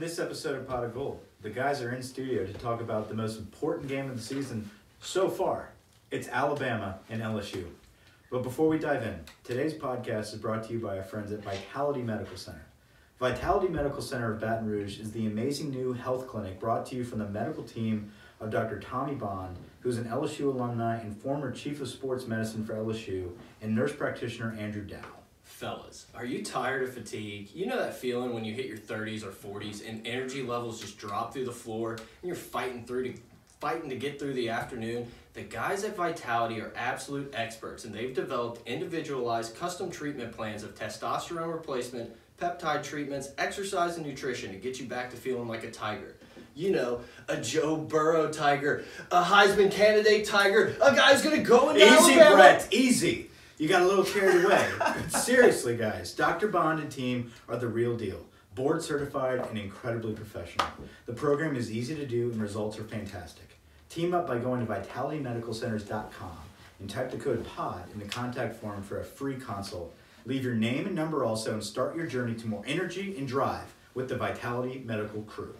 On this episode of Pot of Gold, the guys are in studio to talk about the most important game of the season so far. It's Alabama and LSU. But before we dive in, today's podcast is brought to you by our friends at Vitality Medical Center. Vitality Medical Center of Baton Rouge is the amazing new health clinic brought to you from the medical team of Dr. Tommy Bond, who's an LSU alumni and former chief of sports medicine for LSU, and nurse practitioner Andrew Dow. Fellas, are you tired of fatigue? You know that feeling when you hit your 30s or 40s and energy levels just drop through the floor and you're fighting to get through the afternoon? The guys at Vitality are absolute experts, and they've developed individualized custom treatment plans of testosterone replacement, peptide treatments, exercise, and nutrition to get you back to feeling like a tiger. You know, a Joe Burrow tiger, a Heisman candidate tiger, a guy's gonna go into Easy, Alabama. Brett, easy. You got a little carried away. Seriously, guys, Dr. Bond and team are the real deal. Board certified and incredibly professional. The program is easy to do and results are fantastic. Team up by going to vitalitymedicalcenters.com and type the code POD in the contact form for a free consult. Leave your name and number also and start your journey to more energy and drive with the Vitality Medical crew.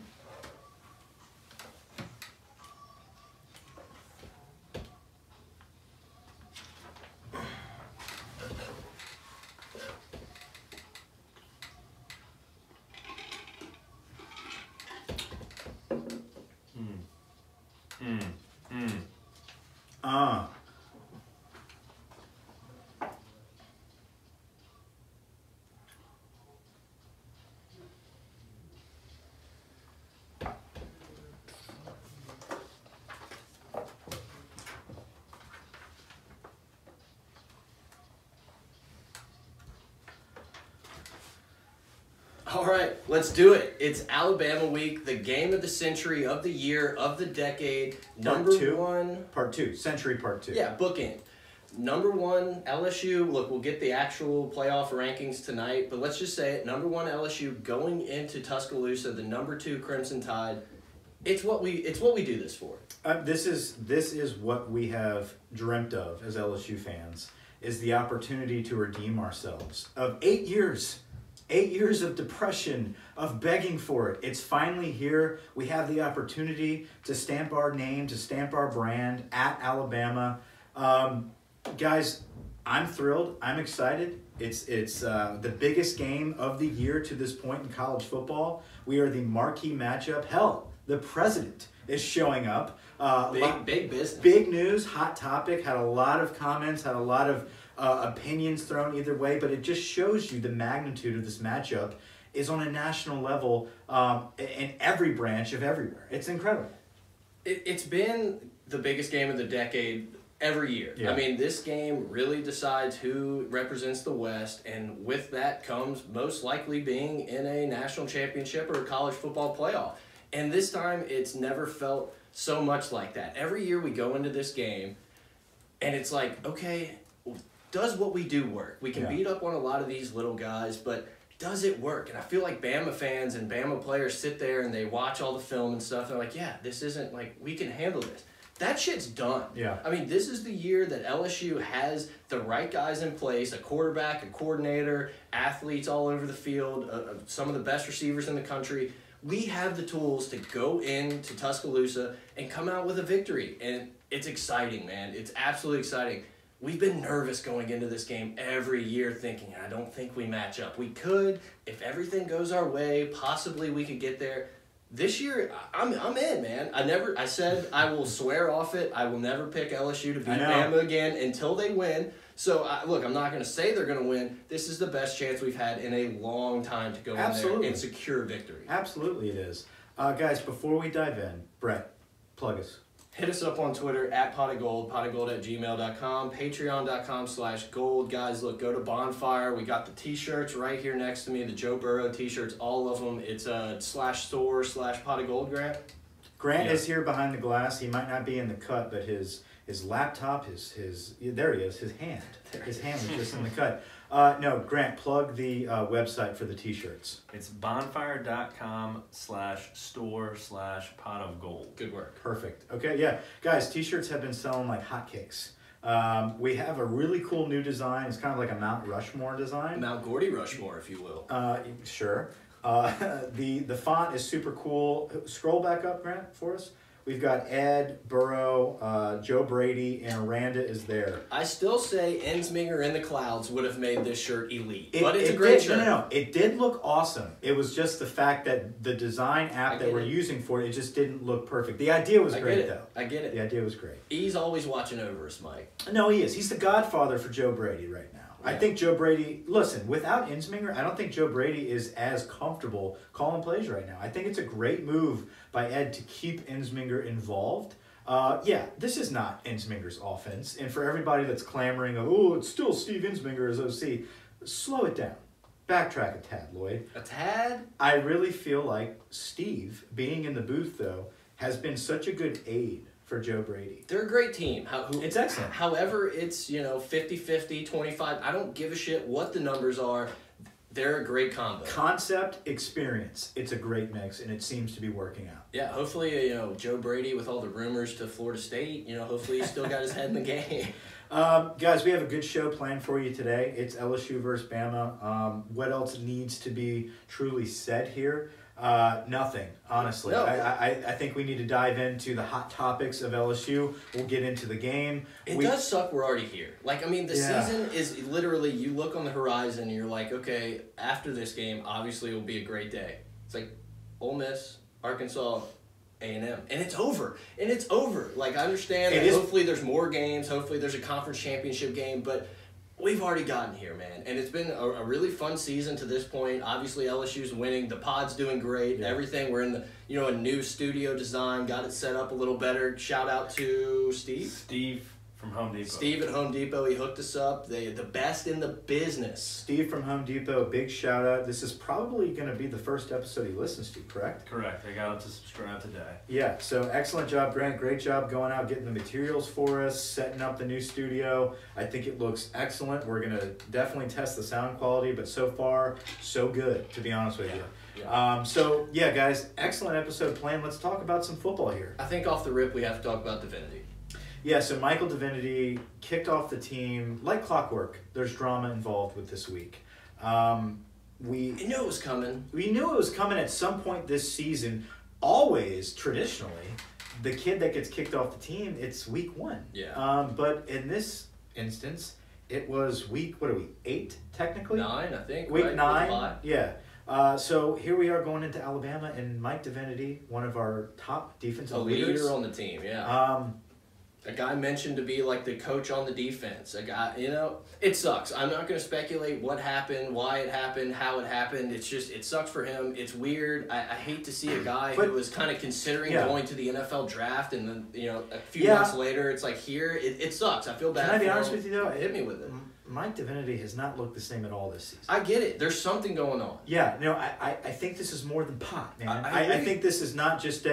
All right, let's do it. It's Alabama week, the game of the century, of the year, of the decade. Part two. Century part two. Yeah, bookend. Number one, LSU. Look, we'll get the actual playoff rankings tonight, but let's just say it. Number one, LSU going into Tuscaloosa, the number two Crimson Tide. It's what we do this for. This is what we have dreamt of as LSU fans, is the opportunity to redeem ourselves of 8 years. 8 years of depression, of begging for it. It's finally here. We have the opportunity to stamp our name, to stamp our brand at Alabama. Guys, I'm thrilled. I'm excited. It's the biggest game of the year to this point in college football. We are the marquee matchup. Hell, the president is showing up. Big business. Big news, hot topic, had a lot of comments, had a lot of opinions thrown either way, but it just shows you the magnitude of this matchup is on a national level in every branch of everywhere. It's incredible. It's been the biggest game of the decade every year. Yeah. I mean, this game really decides who represents the West, and with that comes most likely being in a national championship or a college football playoff. And this time, it's never felt so much like that. Every year we go into this game, and it's like, okay, does what we do work? We can beat up on a lot of these little guys, but does it work? And I feel like Bama fans and Bama players sit there and they watch all the film and stuff. And they're like, yeah, this isn't like, we can handle this. That shit's done. Yeah. I mean, this is the year that LSU has the right guys in place, a quarterback, a coordinator, athletes all over the field, some of the best receivers in the country. We have the tools to go into Tuscaloosa and come out with a victory. And it's exciting, man. It's absolutely exciting. We've been nervous going into this game every year thinking, I don't think we match up. We could, if everything goes our way, possibly we could get there. This year, I'm in, man. I said I will swear off it. I will never pick LSU to beat Bama again until they win. So, look, I'm not going to say they're going to win. This is the best chance we've had in a long time to go in there and secure victory. Absolutely it is. Guys, before we dive in, Brett, plug us. Hit us up on Twitter at potofgold, potofgold@gmail.com, patreon.com/gold. Guys, look, go to Bonfire. We got the t-shirts right here next to me, the Joe Burrow t-shirts, all of them. It's /store/potofgold, Grant. Grant is here behind the glass. He might not be in the cut, but his laptop, there he is, his hand was just in the cut. No, Grant, plug the website for the t-shirts. It's bonfire.com/store/potofgold. Good work. Perfect. Okay, yeah. Guys, t-shirts have been selling like hotcakes. We have a really cool new design. It's kind of like a Mount Rushmore design. Mount Gordy Rushmore, if you will. Sure. The font is super cool. Scroll back up, Grant, for us. We've got Ed, Burrow, Joe Brady, and Aranda is there. I still say Ensminger in the clouds would have made this shirt elite. But it's a great shirt. No. It did look awesome. It was just the fact that the design app that we're using for it just didn't look perfect. The idea was great, though. I get it. The idea was great. He's always watching over us, Mike. No, he is. He's the godfather for Joe Brady right now. Yeah. I think Joe Brady, listen, without Ensminger, I don't think Joe Brady is as comfortable calling plays right now. I think it's a great move by Ed to keep Ensminger involved. This is not Ensminger's offense. And for everybody that's clamoring, it's still Steve Ensminger as OC, slow it down. Backtrack a tad, Lloyd. A tad? I really feel like Steve, being in the booth, though, has been such a good aid for Joe Brady. They're a great team. It's excellent. However, it's 50-50, 25. I don't give a shit what the numbers are. They're a great combo. Concept, experience. It's a great mix, and it seems to be working out. Yeah, hopefully, Joe Brady, with all the rumors to Florida State, hopefully he's still got his head in the game. Guys, we have a good show planned for you today. It's LSU versus Bama. What else needs to be truly said here? Nothing, honestly. No. I think we need to dive into the hot topics of LSU. We'll get into the game. It does suck we're already here. The season is literally, you look on the horizon and you're like, okay, after this game, obviously it will be a great day. It's like Ole Miss, Arkansas, A&M. And it's over. I understand that hopefully there's more games. Hopefully there's a conference championship game. But we've already gotten here, man. And it's been a really fun season to this point. Obviously, LSU's winning. The pod's doing great. Yeah. Everything. We're in a new studio design. Got it set up a little better. Shout out to Steve. Steve from Home Depot. Steve at Home Depot. He hooked us up. The best in the business. Steve from Home Depot, big shout out. This is probably going to be the first episode he listens to, correct? Correct. I got him to subscribe today. Yeah, so excellent job, Grant. Great job going out, getting the materials for us, setting up the new studio. I think it looks excellent. We're going to definitely test the sound quality, but so far, so good, to be honest with you. Yeah. Guys, excellent episode planned. Let's talk about some football here. I think off the rip, we have to talk about Divinity. Yeah, so Michael Divinity kicked off the team like clockwork. There's drama involved with this week. We knew it was coming. We knew it was coming at some point this season. Always, traditionally, the kid that gets kicked off the team, it's week 1. Yeah. But in this instance, it was week, 8 technically? 9, I think. Week right? 9, yeah. So here we are going into Alabama, and Mike Divinity, one of our top defensive leaders. A leader on the team, yeah. A guy mentioned to be like the coach on the defense. A guy, it sucks. I'm not going to speculate what happened, why it happened, how it happened. It's just, it sucks for him. It's weird. I hate to see a guy who was kind of considering going to the NFL draft, and then, a few months later, it's like here. It sucks. I feel bad. Can I be honest with you, though? Hit me with it. Mike Divinity has not looked the same at all this season. I get it. There's something going on. Yeah, I think this is more than pot, man. I think this is not just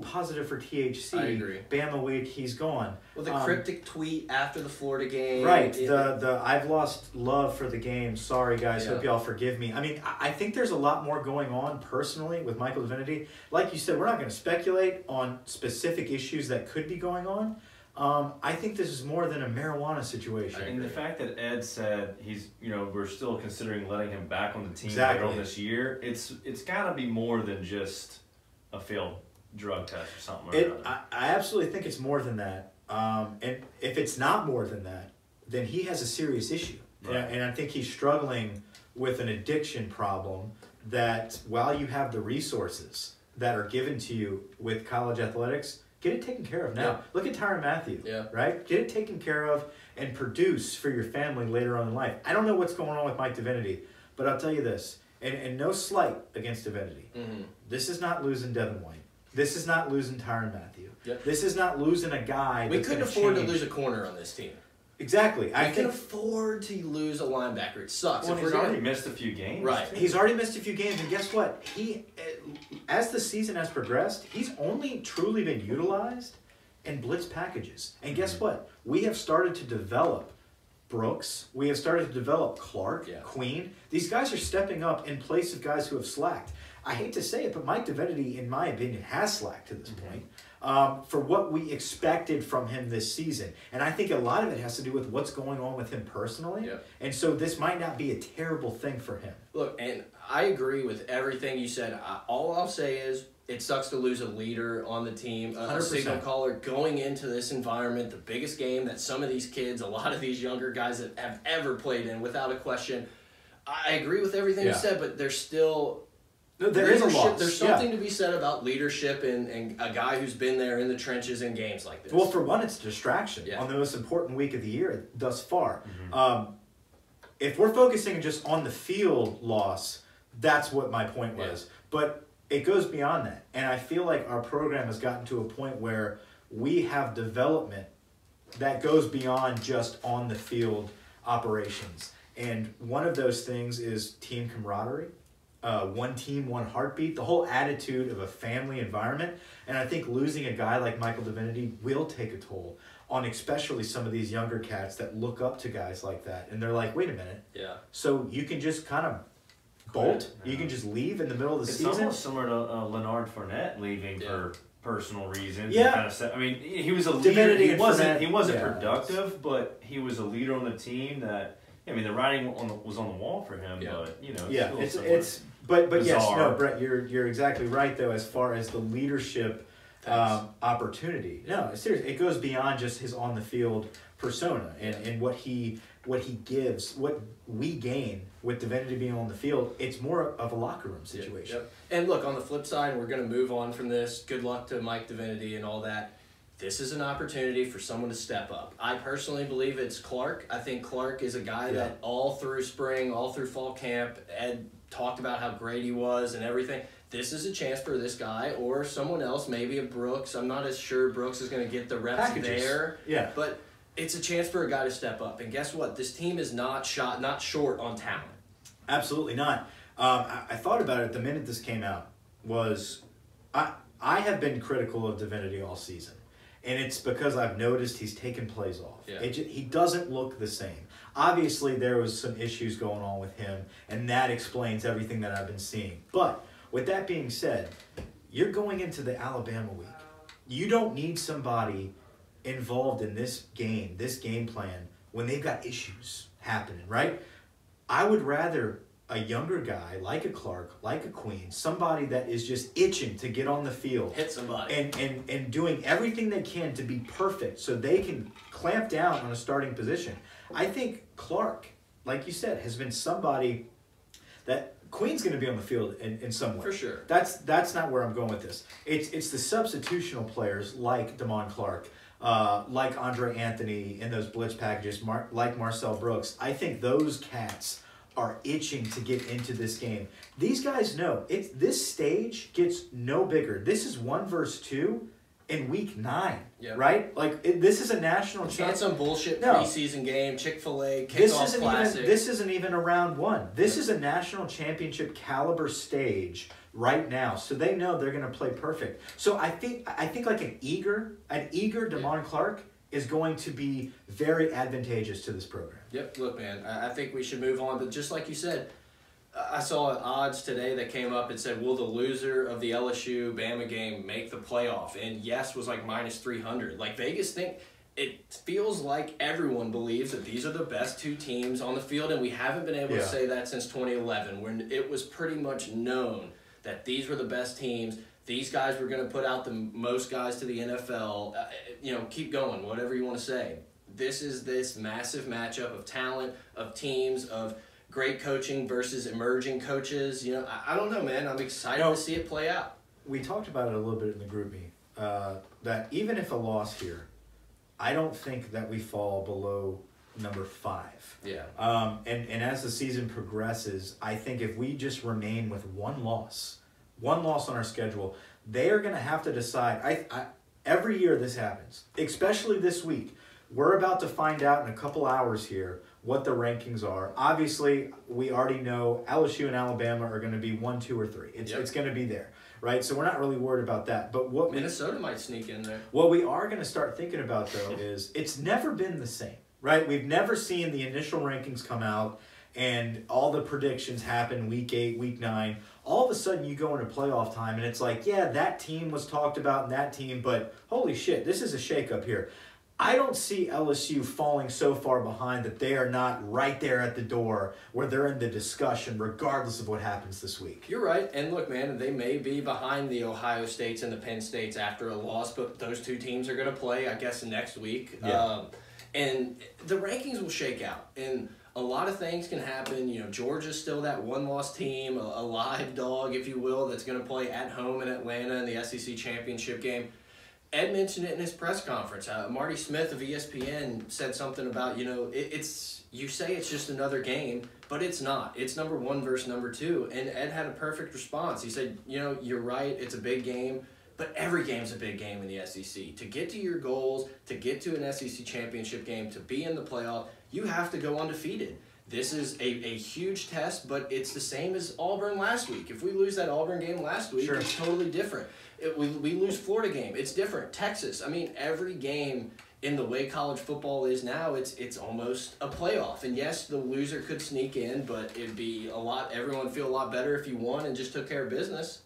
positive for THC. I agree. Bama week, he's gone. Well, the cryptic tweet after the Florida game. Right. The I've lost love for the game. Sorry, guys. Hope y'all forgive me. I mean, I think there's a lot more going on personally with Michael Divinity. Like you said, we're not going to speculate on specific issues that could be going on. I think this is more than a marijuana situation. And the fact that Ed said he's, we're still considering letting him back on the team later on this year, it's got to be more than just a failed drug test or something. I absolutely think it's more than that. And if it's not more than that, then he has a serious issue. Right. And I think he's struggling with an addiction problem that while you have the resources that are given to you with college athletics, get it taken care of now. Yeah. Look at Tyrann Mathieu, right? Get it taken care of and produce for your family later on in life. I don't know what's going on with Mike Divinity, but I'll tell you this, and no slight against Divinity. Mm-hmm. This is not losing Devin White. This is not losing Tyrann Mathieu. Yep. This is not losing a guy. We couldn't afford to lose a corner on this team. Exactly. I can afford to lose a linebacker. It sucks. Well, he's already missed a few games. Right. He's already missed a few games, and guess what? He, as the season has progressed, he's only truly been utilized in blitz packages. And guess what? We have started to develop Brooks. We have started to develop Clark, Queen. These guys are stepping up in place of guys who have slacked. I hate to say it, but Mike Divinity, in my opinion, has slacked to this point for what we expected from him this season. And I think a lot of it has to do with what's going on with him personally. Yep. And so this might not be a terrible thing for him. Look, and I agree with everything you said. All I'll say is it sucks to lose a leader on the team, a 100%. signal caller going into this environment, the biggest game that some of these kids, a lot of these younger guys that have ever played in, without a question. I agree with everything you said, but there's still... There is a loss. There's something to be said about leadership and a guy who's been there in the trenches in games like this. Well, for one, it's a distraction on the most important week of the year thus far. If we're focusing just on the field loss, that's what my point was. But it goes beyond that. And I feel like our program has gotten to a point where we have development that goes beyond just on the field operations. And one of those things is team camaraderie. One team, one heartbeat, the whole attitude of a family environment. And I think losing a guy like Michael Divinity will take a toll on especially some of these younger cats that look up to guys like that. And they're like, wait a minute. Yeah. So you can just kind of bolt? Yeah. You can just leave in the middle of the season? It's almost similar to Leonard Fournette leaving for personal reasons. Yeah. Kind of I mean, he was a leader. He wasn't productive, but he was a leader on the team that... I mean, the writing was on the wall for him, but But yes, no, Brett, you're exactly right though. As far as the leadership opportunity, no, seriously, it goes beyond just his on the field persona and what he gives, what we gain with Divinity being on the field. It's more of a locker room situation. Yep. And look, on the flip side, we're going to move on from this. Good luck to Mike Divinity and all that. This is an opportunity for someone to step up. I personally believe it's Clark. I think Clark is a guy that all through spring, all through fall camp, Ed talked about how great he was and everything. This is a chance for this guy or someone else, maybe a Brooks. I'm not as sure Brooks is going to get the reps there. Yeah. But it's a chance for a guy to step up. And guess what? This team is not short on talent. Absolutely not. I thought about it the minute this came out. I have been critical of Divinity all season. And it's because I've noticed he's taken plays off. Yeah. He doesn't look the same. Obviously, there was some issues going on with him, and that explains everything that I've been seeing. But with that being said, you're going into the Alabama week. You don't need somebody involved in this game plan, when they've got issues happening, right? I would rather a younger guy like a Clark, like a Queen, somebody that is just itching to get on the field, hit somebody, and doing everything they can to be perfect so they can clamp down on a starting position. I think Clark, like you said, has been somebody that Queen's going to be on the field in some way. For sure. That's not where I'm going with this. It's the substitutional players like Damon Clark, like Andre Anthony in those blitz packages, like Marcel Brooks. I think those cats are itching to get into this game. These guys know this stage gets no bigger. This is 1 versus 2 in week 9, right? Like this is a national championship. Not some bullshit preseason game, Chick-fil-A kickoff classic. This isn't even a round 1. This is a national championship caliber stage right now. So they know they're going to play perfect. So I think like an eager Damon Clark is going to be very advantageous to this program. Yep, look, man, I think we should move on. But just like you said, I saw odds today that came up and said, will the loser of the LSU-Bama game make the playoff? And yes was like minus 300. Like Vegas it feels like everyone believes that these are the best 2 teams on the field, and we haven't been able to say that since 2011, when it was pretty much known that these were the best teams. These guys were going to put out the most guys to the NFL. Keep going, whatever you want to say. This is this massive matchup of talent, of teams, of great coaching versus emerging coaches. I don't know, man. I'm excited to see it play out. We talked about it a little bit in the group meet, that even if a loss here, I don't think that we fall below number 5. Yeah. And as the season progresses, I think if we just remain with one loss on our schedule, they are going to have to decide. Every year this happens, especially this week. We're about to find out in a couple hours here what the rankings are. Obviously, we already know LSU and Alabama are going to be 1, 2, or 3. It's going to be there, right? So we're not really worried about that. But Minnesota might sneak in there. What we are going to start thinking about, though, is it's never been the same, right? We've never seen the initial rankings come out and all the predictions happen week 8, week 9. All of a sudden you go into playoff time and it's like, yeah, that team was talked about and that team, but holy shit, this is a shakeup here. I don't see LSU falling so far behind that they are not right there at the door where they're in the discussion regardless of what happens this week. You're right. And look, man, they may be behind the Ohio States and the Penn States after a loss, but those two teams are going to play, I guess, next week. Yeah. And the rankings will shake out. And a lot of things can happen. You know, Georgia's still that one-loss team, a live dog, if you will, that's going to play at home in Atlanta in the SEC championship game. Ed mentioned it in his press conference. Marty Smith of ESPN said something about, you know, you say it's just another game, but it's not. It's number 1 versus number 2. And Ed had a perfect response. He said, you know, you're right, it's a big game, but every game's a big game in the SEC. To get to your goals, to get to an SEC championship game, to be in the playoff, you have to go undefeated. This is a huge test, but it's the same as Auburn last week. If we lose that Auburn game last week, Sure. It's totally different. We lose Florida game, it's different. Texas, I mean, every game in the way college football is now, it's almost a playoff. And yes, the loser could sneak in, but it'd be everyone would feel a lot better if you won and just took care of business.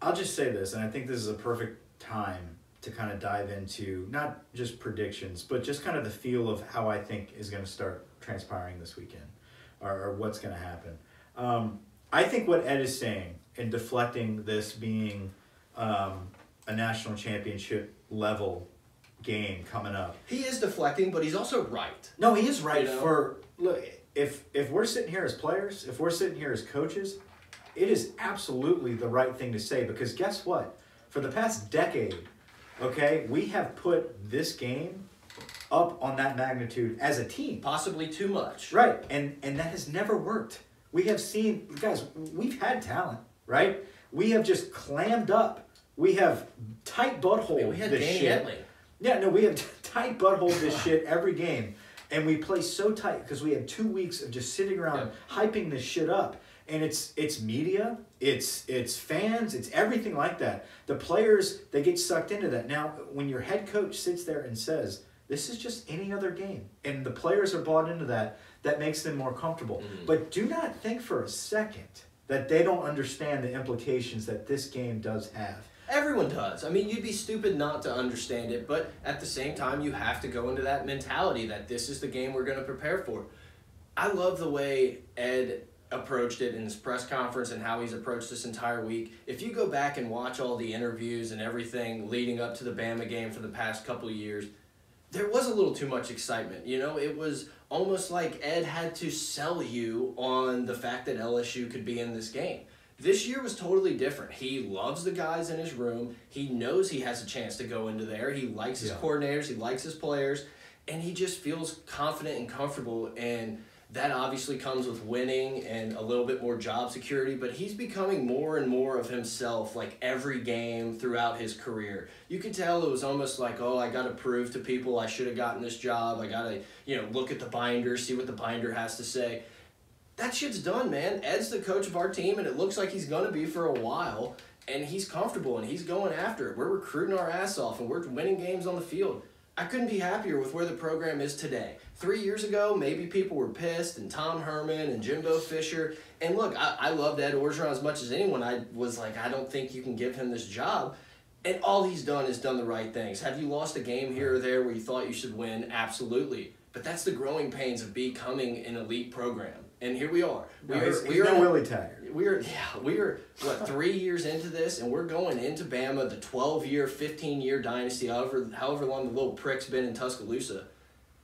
I'll just say this, and I think this is a perfect time to kind of dive into not just predictions, but just kind of the feel of how I think is going to start transpiring this weekend, or what's going to happen. I think what Ed is saying in deflecting this being a national championship level game coming up. He is deflecting, but he's also right. No, he is right. You know? Look, if we're sitting here as players, if we're sitting here as coaches, it is absolutely the right thing to say, because guess what? For the past decade, okay, we have put this game up on that magnitude as a team. Possibly too much. Right, and that has never worked. We have seen, guys, we've had talent, right? We have just clammed up. We have tight butthole we had this Danny shit. Etley. Yeah, no, we have tight butthole this shit every game. And we play so tight because we had 2 weeks of just sitting around hyping this shit up. And it's media, it's fans, it's everything like that. The players, they get sucked into that. Now, when your head coach sits there and says, this is just any other game, and the players are bought into that, that makes them more comfortable. Mm-hmm. But do not think for a second that they don't understand the implications that this game does have. Everyone does. I mean, you'd be stupid not to understand it, but at the same time, you have to go into that mentality that this is the game we're going to prepare for. I love the way Ed approached it in his press conference and how he's approached this entire week. If you go back and watch all the interviews and everything leading up to the Bama game for the past couple of years, there was a little too much excitement. You know, it was almost like Ed had to sell you on the fact that LSU could be in this game. This year was totally different. He loves the guys in his room. He knows he has a chance to go into there. He likes his coordinators. He likes his players. And he just feels confident and comfortable. And that obviously comes with winning and a little bit more job security. But he's becoming more and more of himself, like every game throughout his career. You could tell it was almost like, oh, I got to prove to people I should have gotten this job. I got to, look at the binder, see what the binder has to say. That shit's done, man. Ed's the coach of our team, and it looks like he's going to be for a while, and he's comfortable, and he's going after it. We're recruiting our ass off, and we're winning games on the field. I couldn't be happier with where the program is today. 3 years ago, maybe people were pissed, and Tom Herman and Jimbo Fisher. And look, I loved Ed Orgeron as much as anyone. I was like, I don't think you can give him this job. And all he's done is done the right things. Have you lost a game here or there where you thought you should win? Absolutely. But that's the growing pains of becoming an elite program. And here we are. He's no Willie Taggart. We are 3 years into this, and we're going into Bama, the 12-year, 15-year dynasty, however long the little prick's been in Tuscaloosa,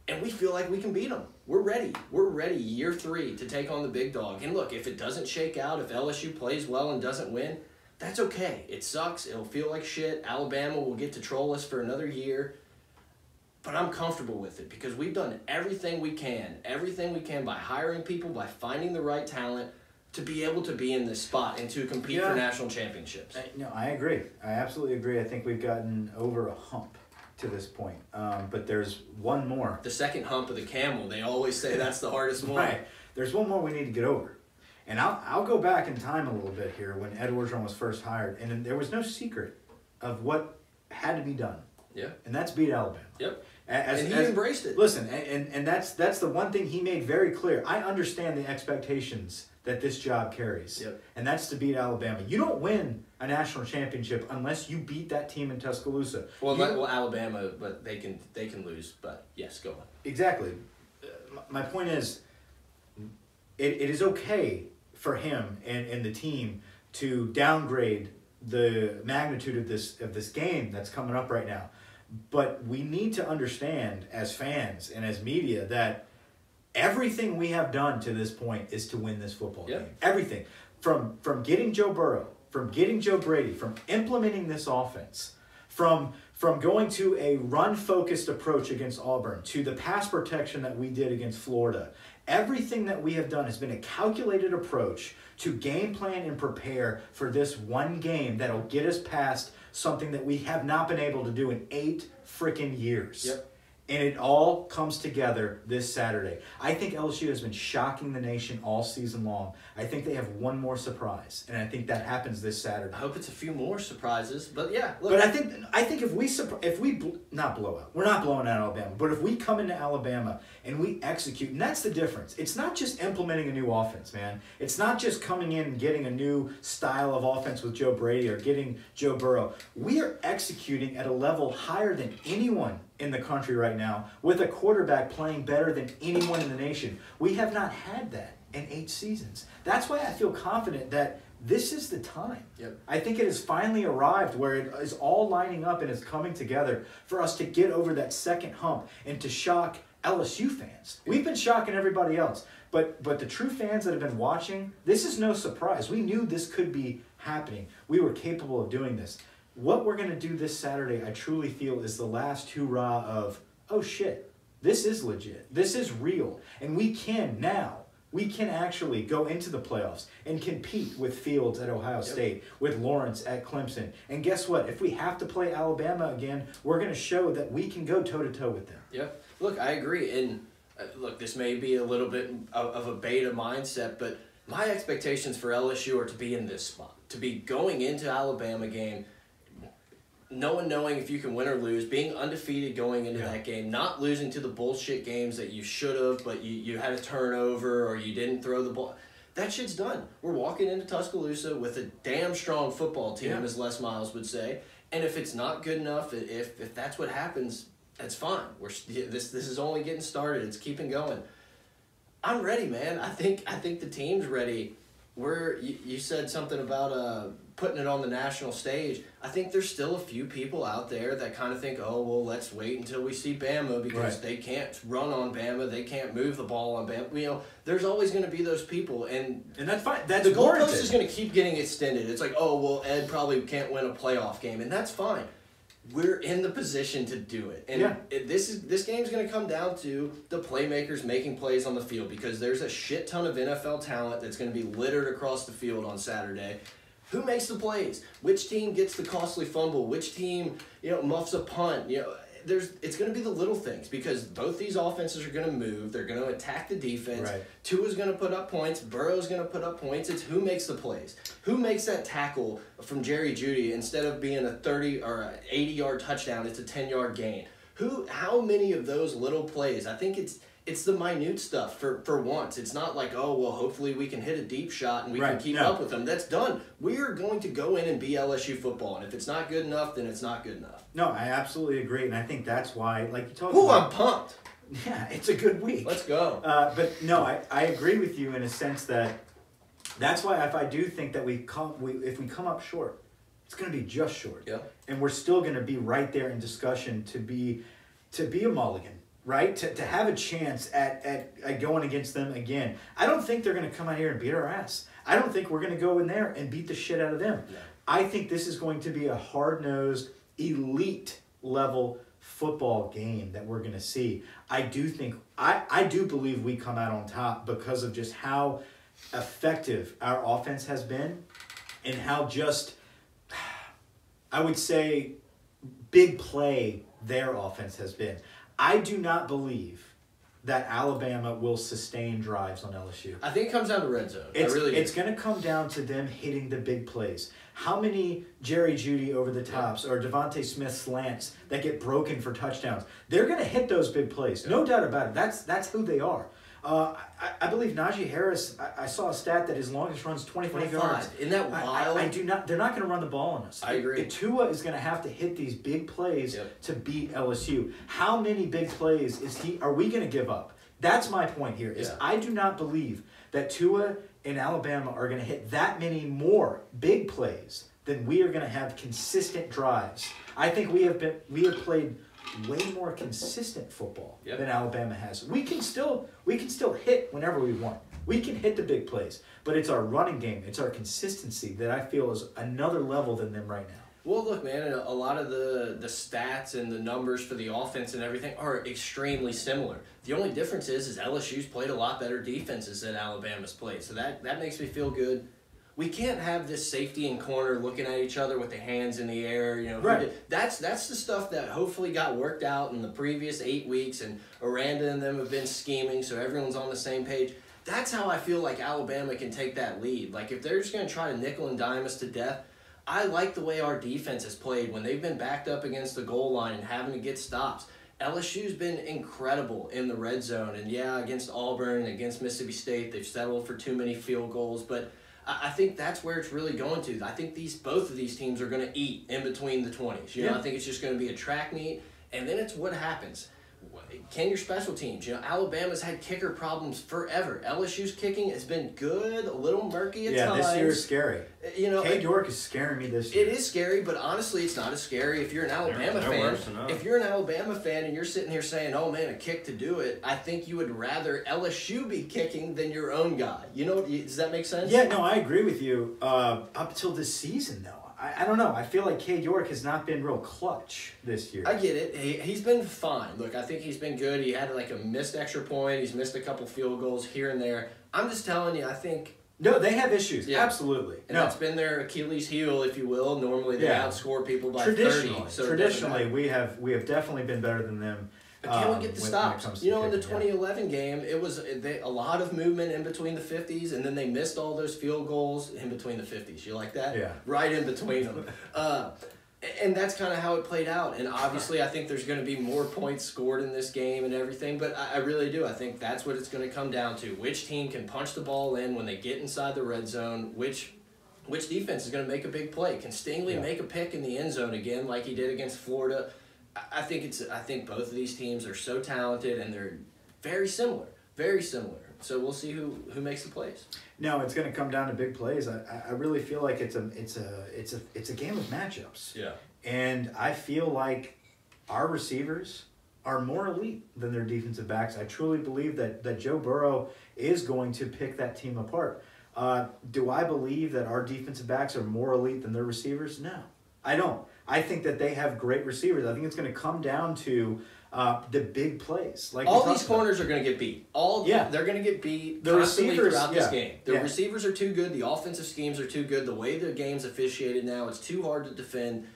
and we feel like we can beat them. We're ready. We're ready year 3 to take on the big dog. And look, if it doesn't shake out, if LSU plays well and doesn't win, that's okay. It sucks. It'll feel like shit. Alabama will get to troll us for another year. But I'm comfortable with it because we've done everything we can by hiring people, by finding the right talent to be able to be in this spot and to compete for national championships. I agree. I absolutely agree. I think we've gotten over a hump to this point. But there's one more. The second hump of the camel. They always say that's the hardest one. Right. There's one more we need to get over. And I'll go back in time a little bit here when Ed Orgeron was first hired, and there was no secret of what had to be done. Yeah. And that's beat Alabama. Yep. And he embraced it. Listen, and that's the one thing he made very clear. I understand the expectations that this job carries. Yep. And that's to beat Alabama. You don't win a national championship unless you beat that team in Tuscaloosa. Well, Alabama, but they can lose. But yes, go on. Exactly. My point is, it is okay for him and the team to downgrade the magnitude of this game that's coming up right now. But we need to understand as fans and as media that everything we have done to this point is to win this football game. Everything. From getting Joe Burrow, from getting Joe Brady, from implementing this offense, from going to a run-focused approach against Auburn, to the pass protection that we did against Florida. Everything that we have done has been a calculated approach to game plan and prepare for this one game that'll get us past something that we have not been able to do in 8 freaking years. Yep. And it all comes together this Saturday. I think LSU has been shocking the nation all season long. I think they have one more surprise, and I think that happens this Saturday. I hope it's a few more surprises, but yeah. Look. But I think if we not blow out, we're not blowing out Alabama, but if we come into Alabama and we execute, and that's the difference. It's not just implementing a new offense, man. It's not just coming in and getting a new style of offense with Joe Brady or getting Joe Burrow. We are executing at a level higher than anyone in the country right now, with a quarterback playing better than anyone in the nation. We have not had that in 8 seasons. That's why I feel confident that this is the time. Yep. I think it has finally arrived where it is all lining up and is coming together for us to get over that second hump and to shock LSU fans. We've been shocking everybody else, but the true fans that have been watching, this is no surprise. We knew this could be happening. We were capable of doing this. What we're going to do this Saturday, I truly feel, is the last hurrah of, oh shit, this is legit. This is real. And we can actually go into the playoffs and compete with Fields at Ohio State, with Lawrence at Clemson. And guess what? If we have to play Alabama again, we're going to show that we can go toe-to-toe with them. Yep. Look, I agree. And look, this may be a little bit of a beta mindset, but my expectations for LSU are to be in this spot, to be going into Alabama game, no one knowing if you can win or lose, being undefeated going into that game, not losing to the bullshit games that you should have, but you had a turnover or you didn't throw the ball. That shit's done. We're walking into Tuscaloosa with a damn strong football team, as Les Miles would say. And if it's not good enough, if that's what happens, that's fine. This is only getting started. It's keeping going. I'm ready, man. I think the team's ready. You said something about putting it on the national stage. I think there's still a few people out there that kind of think, oh, well, let's wait until we see Bama because they can't run on Bama, they can't move the ball on Bama. You know, there's always going to be those people, and that's fine. That's the goalpost is going to keep getting extended. It's like, oh, well, Ed probably can't win a playoff game, and that's fine. We're in the position to do it. And this game's going to come down to the playmakers making plays on the field because there's a shit ton of NFL talent that's going to be littered across the field on Saturday. Who makes the plays? Which team gets the costly fumble? Which team, muffs a punt? It's going to be the little things because both these offenses are going to move. They're going to attack the defense. Right. Tua's going to put up points. Burrow's going to put up points. It's who makes the plays. Who makes that tackle from Jerry Jeudy instead of being a 30 or an 80-yard touchdown, it's a 10-yard gain. How many of those little plays? I think it's the minute stuff for once. It's not like, oh, well, hopefully we can hit a deep shot and we can keep up with them. That's done. We're going to go in and be LSU football. And if it's not good enough, then it's not good enough. No, I absolutely agree. And I think that's why, like you talked about. I'm pumped. Yeah, it's a good week. Let's go. But no, I agree with you in a sense that's why if I do think that if we come up short, it's going to be just short. Yeah. And we're still going to be right there in discussion to be a mulligan. Right? To have a chance at going against them again. I don't think they're going to come out here and beat our ass. I don't think we're going to go in there and beat the shit out of them. Yeah. I think this is going to be a hard-nosed, elite-level football game that we're going to see. I do believe we come out on top because of just how effective our offense has been and how just, I would say, big play their offense has been. I do not believe that Alabama will sustain drives on LSU. I think it comes down to red zone. I really do. It's going to come down to them hitting the big plays. How many Jerry Jeudy over the tops or Devontae Smith slants that get broken for touchdowns? They're going to hit those big plays. No doubt about it. That's who they are. I believe Najee Harris, I saw a stat that his longest run's 25 yards. Isn't that wild? I do not. They're not going to run the ball on us. I agree. Tua is going to have to hit these big plays to beat LSU. How many big plays are we going to give up? That's my point here. I do not believe that Tua and Alabama are going to hit that many more big plays than we are going to have consistent drives. I think we have played way more consistent football than Alabama has. We can still hit whenever we want. We can hit the big plays, but it's our running game, it's our consistency that I feel is another level than them right now. Well, look, man, a lot of the stats and the numbers for the offense and everything are extremely similar. The only difference is LSU's played a lot better defenses than Alabama's played, so that makes me feel good. We can't have this safety and corner looking at each other with the hands in the air. Right. That's the stuff that hopefully got worked out in the previous 8 weeks, and Aranda and them have been scheming, so everyone's on the same page. That's how I feel like Alabama can take that lead. Like, if they're just going to try to nickel and dime us to death, I like the way our defense has played when they've been backed up against the goal line and having to get stops. LSU's been incredible in the red zone, and against Auburn and against Mississippi State, they've settled for too many field goals, but I think that's where it's really going to. I think both of these teams are going to eat in between the 20s. I think it's just going to be a track meet, and then it's what happens. Can your special teams? Alabama's had kicker problems forever. LSU's kicking has been good, a little murky at times. Yeah, this year is scary. Cade York is scaring me this year. It is scary, but honestly, it's not as scary if you're an Alabama fan. If you're an Alabama fan and you're sitting here saying, "Oh man, a kick to do it," I think you would rather LSU be kicking than your own guy. Does that make sense? Yeah, no, I agree with you. Up till this season, though. I don't know. I feel like Cade York has not been real clutch this year. I get it. He's been fine. Look, I think he's been good. He had like a missed extra point. He's missed a couple field goals here and there. I'm just telling you, I think... No, they have issues. Yeah. Absolutely. And that's been their Achilles heel, if you will. Normally they outscore people by 30. So traditionally, we have definitely been better than them. But can we get the stops? In the 2011 game, it was a lot of movement in between the 50s, and then they missed all those field goals in between the 50s. You like that? Yeah. Right in between them. And that's kind of how it played out. And obviously, I think there's going to be more points scored in this game and everything, but I really do. I think that's what it's going to come down to. Which team can punch the ball in when they get inside the red zone? Which defense is going to make a big play? Can Stingley make a pick in the end zone again like he did against Florida? I think both of these teams are so talented and they're very similar, very similar. So we'll see who makes the plays. No, it's going to come down to big plays. I really feel like it's a game of matchups. Yeah. And I feel like our receivers are more elite than their defensive backs. I truly believe that Joe Burrow is going to pick that team apart. Do I believe that our defensive backs are more elite than their receivers? No, I don't. I think that they have great receivers. I think it's going to come down to the big plays. Like all these corners are going to get beat. They're going to get beat constantly throughout this game. The receivers are too good. The offensive schemes are too good. The way the game's officiated now, it's too hard to defend.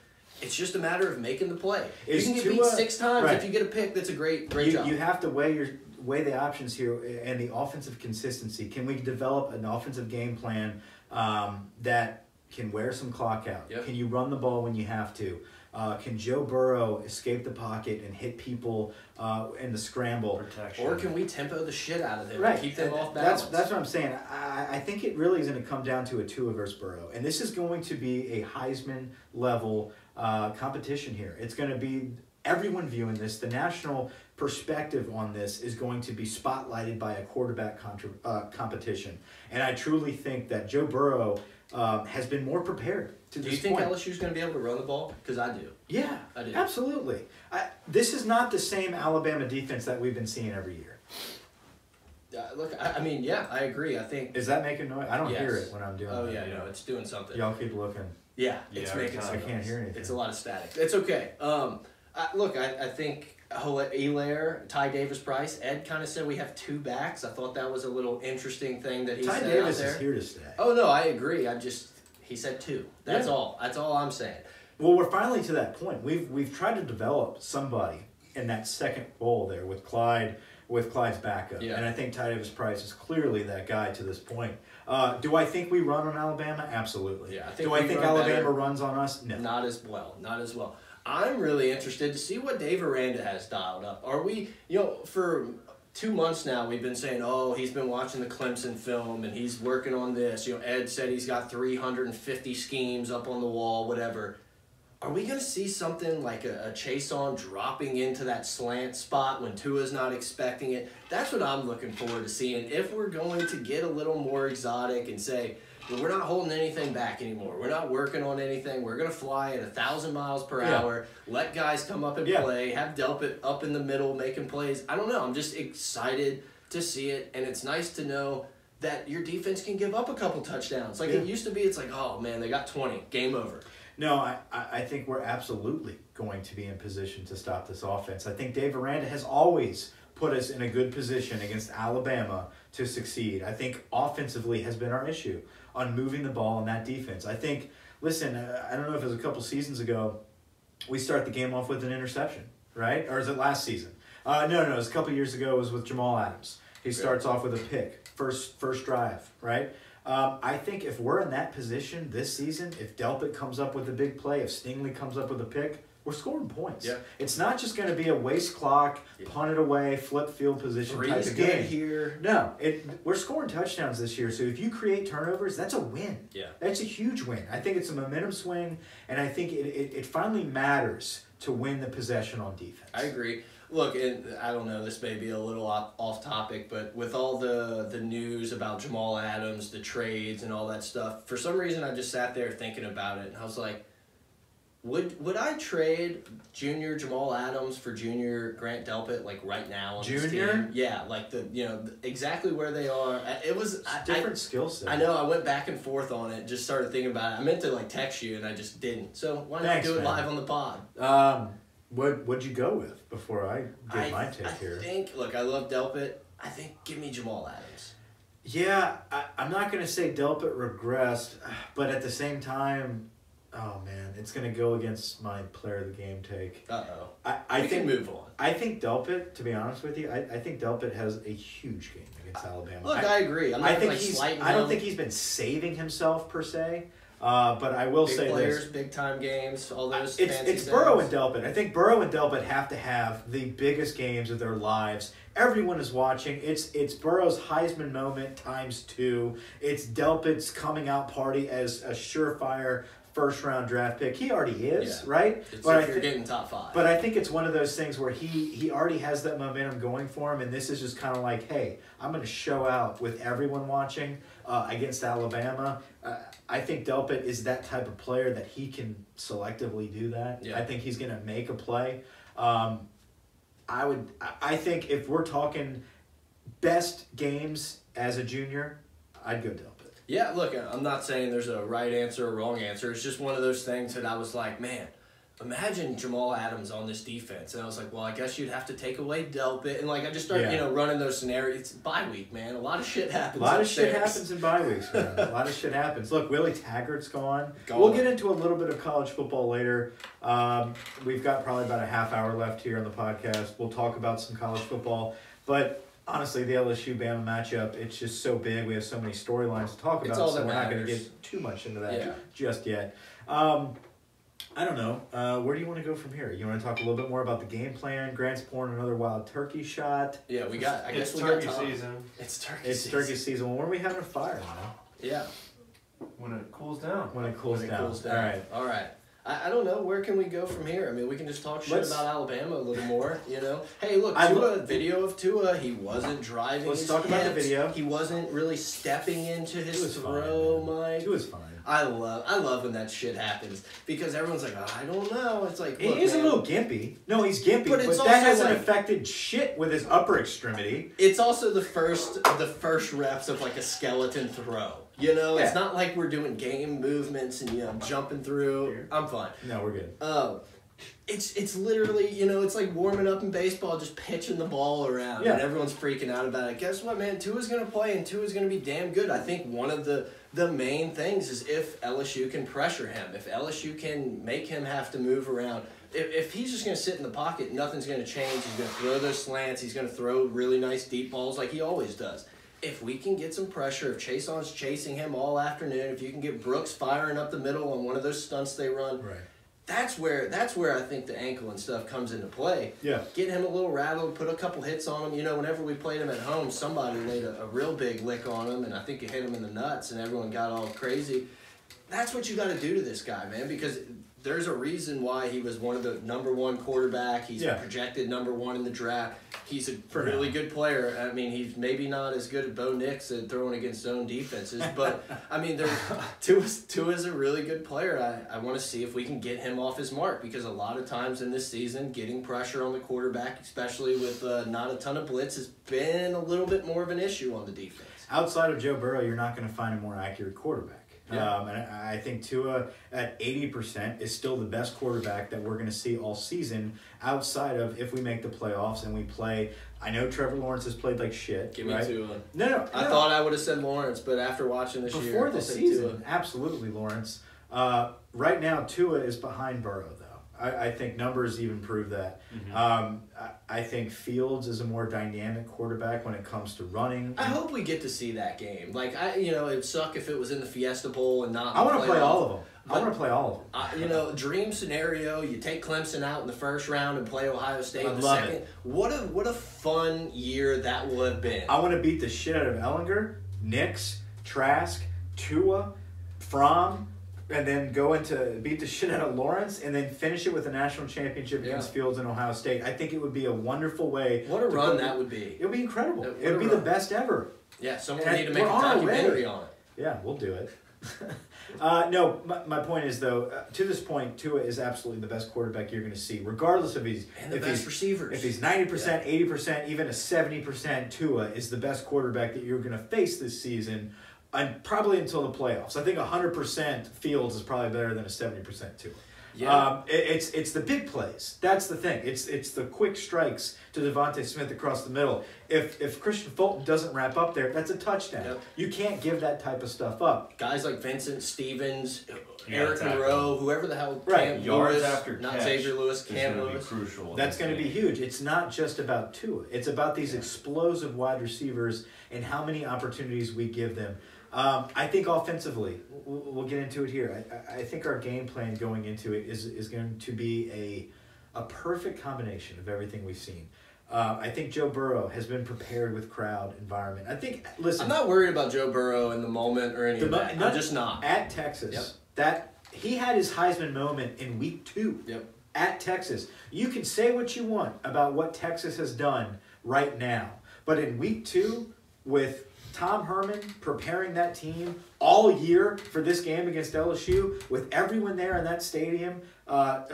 It's just a matter of making the play. You can get beat 6 times if you get a pick. That's a great job. You have to weigh the options here and the offensive consistency. Can we develop an offensive game plan that can wear some clock out? Yep. Can you run the ball when you have to? Can Joe Burrow escape the pocket and hit people in the scramble? Protection. Or can we tempo the shit out of them and keep them off balance? That's what I'm saying. I think it really is going to come down to a Tua versus Burrow. And this is going to be a Heisman-level competition here. It's going to be everyone viewing this. The national perspective on this is going to be spotlighted by a quarterback competition. And I truly think that Joe Burrow has been more prepared to this point. Do you think LSU's going to be able to run the ball? Because I do. Yeah, I do. Absolutely. This is not the same Alabama defense that we've been seeing every year. Look, I agree. I think. Is that making noise? I don't hear it when I'm doing it. Oh, yeah, no, it's doing something. Y'all keep looking. Yeah, it's making some I can't hear anything. It's a lot of static. It's okay. I think Hilaire, Ty Davis Price, Ed kind of said we have 2 backs. I thought that was a little interesting thing that he said out there. Ty Davis is here to stay. Oh, no, I agree. He said 2. That's all. That's all I'm saying. Well, we're finally to that point. We've tried to develop somebody in that second role there with Clyde with Clyde's backup. Yeah. And I think Ty Davis Price is clearly that guy to this point. Do I think we run on Alabama? Absolutely. Yeah, Do I think Alabama runs on us? No. Not as well. Not as well. I'm really interested to see what Dave Aranda has dialed up. Are we, for 2 months now, we've been saying, oh, he's been watching the Clemson film and he's working on this. Ed said he's got 350 schemes up on the wall, whatever. Are we going to see something like a chase on dropping into that slant spot when Tua's not expecting it? That's what I'm looking forward to seeing. If we're going to get a little more exotic and say, we're not holding anything back anymore. We're not working on anything. We're going to fly at 1,000 miles per hour, let guys come up and play, have Delpit up in the middle making plays. I don't know. I'm just excited to see it, and it's nice to know that your defense can give up a couple touchdowns. Like it used to be, it's like, oh, man, they got 20. Game over. No, I think we're absolutely going to be in position to stop this offense. I think Dave Aranda has always put us in a good position against Alabama to succeed. I think offensively has been our issue on moving the ball in that defense. I think, listen, I don't know if it was a couple seasons ago, we start the game off with an interception, right? Or is it last season? No, it was a couple years ago. It was with Jamal Adams. He starts off with a pick, first drive, right? I think if we're in that position this season, if Delpit comes up with a big play, if Stingley comes up with a pick, we're scoring points. Yeah. It's not just going to be a waste clock, punt it away, flip field position type of game. Here. No, we're scoring touchdowns this year. So if you create turnovers, that's a win. Yeah. That's a huge win. I think it's a momentum swing, and I think it finally matters to win the possession on defense. I agree. Look, and I don't know, this may be a little off topic, but with all the news about Jamal Adams, the trades and all that stuff, for some reason I just sat there thinking about it, and I was like, would I trade junior Jamal Adams for junior Grant Delpit like right now on this team? Yeah, like exactly where they are. It was different skill set. I know. I went back and forth on it. Just started thinking about it. I meant to text you and I just didn't. So why not do it live on the pod? What'd you go with before I give my take here? I love Delpit. I think give me Jamal Adams. Yeah, I'm not going to say Delpit regressed, but at the same time, oh man, it's going to go against my player of the game take. I think move on. I think Delpit, to be honest with you, I think Delpit has a huge game against Alabama. Look, I agree. I'm not I don't think he's been saving himself per se. But I will say players, this: big time games, all those. It's Burrow and Delpit. I think Burrow and Delpit have to have the biggest games of their lives. Everyone is watching. It's Burrow's Heisman moment times 2. It's Delpit's coming out party as a surefire first-round draft pick. He already is, right? But you're getting top 5. But I think it's one of those things where he already has that momentum going for him, and this is just kind of like, hey, I'm going to show out with everyone watching against Alabama. I think Delpit is that type of player that he can selectively do that. Yeah. I think he's going to make a play. I think if we're talking best games as a junior, I'd go Delpit. Yeah, look, I'm not saying there's a right answer or wrong answer. It's just one of those things that I was like, man, imagine Jamal Adams on this defense. And I was like, well, I guess you'd have to take away Delpit. And I just started, running those scenarios. It's bye week, man. A lot of shit happens. A lot of shit happens in bye weeks, man. A lot of shit happens. Look, Willie Taggart's gone. We'll get into a little bit of college football later. We've got probably about a half hour left here on the podcast. We'll talk about some college football. But honestly, the LSU-Bama matchup, it's just so big. We have so many storylines to talk about, so we're not going to get too much into that just yet. I don't know. Where do you want to go from here? You want to talk a little bit more about the game plan? Grant's pouring another wild turkey shot. Yeah, I guess it's turkey season. It's turkey season. Turkey season. When are we having a fire, Yeah. When it cools down. When it cools down. All right. I don't know. Where can we go from here? I mean, we can just talk shit about Alabama a little more, Hey, look, video of Tua. He wasn't driving. Let's talk about the video. He wasn't really stepping into his throw, Mike. Tua's fine. I love when that shit happens because everyone's like, I don't know. It's like, he is a little gimpy. No, he's gimpy, but that hasn't affected shit with his upper extremity. It's also the first reps of a skeleton throw. It's not like we're doing game movements and jumping through. I'm fine. No, we're good. It's literally, it's like warming up in baseball, just pitching the ball around, and everyone's freaking out about it. Guess what, man? Tua's going to play, and Tua's going to be damn good. I think one of the the main things is if LSU can pressure him, if LSU can make him have to move around. If he's just going to sit in the pocket, nothing's going to change. He's going to throw those slants. He's going to throw really nice deep balls like he always does. If we can get some pressure, if Chason's chasing him all afternoon, if you can get Brooks firing up the middle on one of those stunts they run, right. That's where I think the ankle and stuff comes into play. Yeah. Get him a little rattled, put a couple hits on him. You know, whenever we played him at home, somebody laid a real big lick on him, and I think it hit him in the nuts, and everyone got all crazy. That's what you got to do to this guy, man, because there's a reason why he was one of the #1 quarterback. He's projected #1 in the draft. He's a really good player. I mean, he's maybe not as good as Bo Nix at throwing against zone defenses, but I mean, Tua's a really good player. I want to see if we can get him off his mark, because a lot of times in this season, getting pressure on the quarterback, especially with not a ton of blitz, has been a little bit more of an issue on the defense. Outside of Joe Burrow, you're not going to find a more accurate quarterback. Yeah. And I think Tua at 80% is still the best quarterback that we're going to see all season, outside of if we make the playoffs and we play. I know Trevor Lawrence has played like shit. Give me right? Tua. No. I thought I would have said Lawrence, but after watching this year, before the season, absolutely Lawrence. Right now, Tua is behind Burrow, though. I think numbers even prove that. Mm-hmm. I think Fields is a more dynamic quarterback when it comes to running. I hope we get to see that game. Like, it'd suck if it was in the Fiesta Bowl and not. I want to play all of them. I want to play all of them. Dream scenario, you take Clemson out in the first round and play Ohio State in the love second. it. What a fun year that will have been. I want to beat the shit out of Ellinger, Nix, Trask, Tua, Fromm, and then go into beat the shit out of Lawrence, and then finish it with a national championship against Fields and Ohio State. I think it would be a wonderful way. What a run that would be. It would be incredible. It would be the best ever. Yeah, someone need to make a documentary on it. Yeah, we'll do it. No, my point is, though, to this point, Tua is absolutely the best quarterback you're going to see, regardless of best receivers. If he's 90%, 80%, even a 70%, Tua is the best quarterback that you're going to face this season. And probably until the playoffs. I think 100% Fields is probably better than a 70% Tua. Yeah. It's the big plays. That's the thing. It's the quick strikes to Devontae Smith across the middle. If Christian Fulton doesn't wrap up there, that's a touchdown. Yep. You can't give that type of stuff up. Guys like Vincent Stevens, Eric Monroe, whoever the hell, right. Yards Lewis, after not catch Xavier Lewis, Cam Lewis. Crucial. That's going to be huge. It's not just about Tua. It's about these explosive wide receivers and how many opportunities we give them. I think offensively, we'll get into it here. I think our game plan going into it is going to be a perfect combination of everything we've seen. I think Joe Burrow has been prepared with crowd environment. I think, listen. I'm not worried about Joe Burrow in the moment or any of that. I'm just not. At Texas, that he had his Heisman moment in week 2. Yep. At Texas. You can say what you want about what Texas has done right now. But in week 2, with Tom Herman preparing that team all year for this game against LSU, with everyone there in that stadium.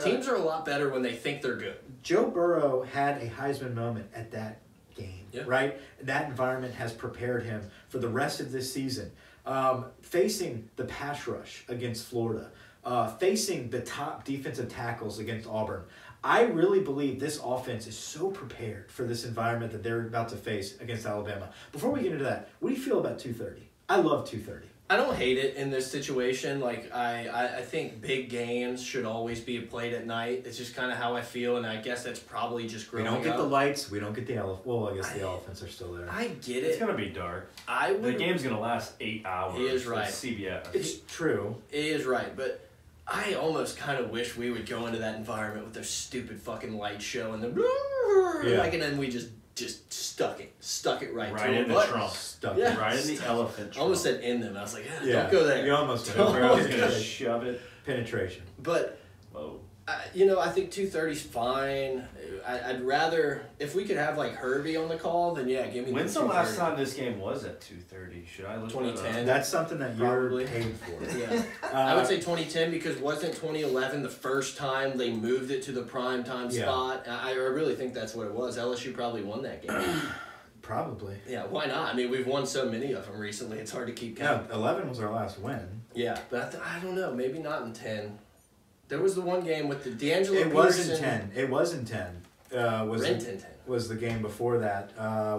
Teams are a lot better when they think they're good. Joe Burrow had a Heisman moment at that game, right? That environment has prepared him for the rest of this season. Facing the pass rush against Florida, facing the top defensive tackles against Auburn. I really believe this offense is so prepared for this environment that they're about to face against Alabama. Before we get into that, what do you feel about 2:30? I love 2:30. I don't hate it in this situation. Like, I think big games should always be played at night. It's just kind of how I feel, and I guess that's probably just growing up. We don't get the lights. We don't get the elephants. Well, I guess the elephants are still there. I get it. It's going to be dark. The game's going to last 8 hours. He is right. It's CBS. It's true. It is right, but I almost kind of wish we would go into that environment with their stupid fucking light show and and then we just stuck it right to in them. the trunk. Stuck it right in the elephant trunk. I almost said in them. I was like, don't go there. You almost did. I was going to shove it. Penetration. But, whoa. I think 2:30's fine. I'd rather, if we could have like Herbie on the call, then give me. When's the last time this game was at 2:30? Should I look 2010. That's something that you're paid for. Yeah, I would say 2010 because wasn't 2011 the first time they moved it to the prime time spot? I really think that's what it was. LSU probably won that game. Probably. Yeah, why not? I mean, we've won so many of them recently. It's hard to keep count. Yeah, 11 was our last win. Yeah, but I don't know. Maybe not in 10. There was the one game with the D'Angelo It Peterson. was in 10. It was in 10. Was the game before that,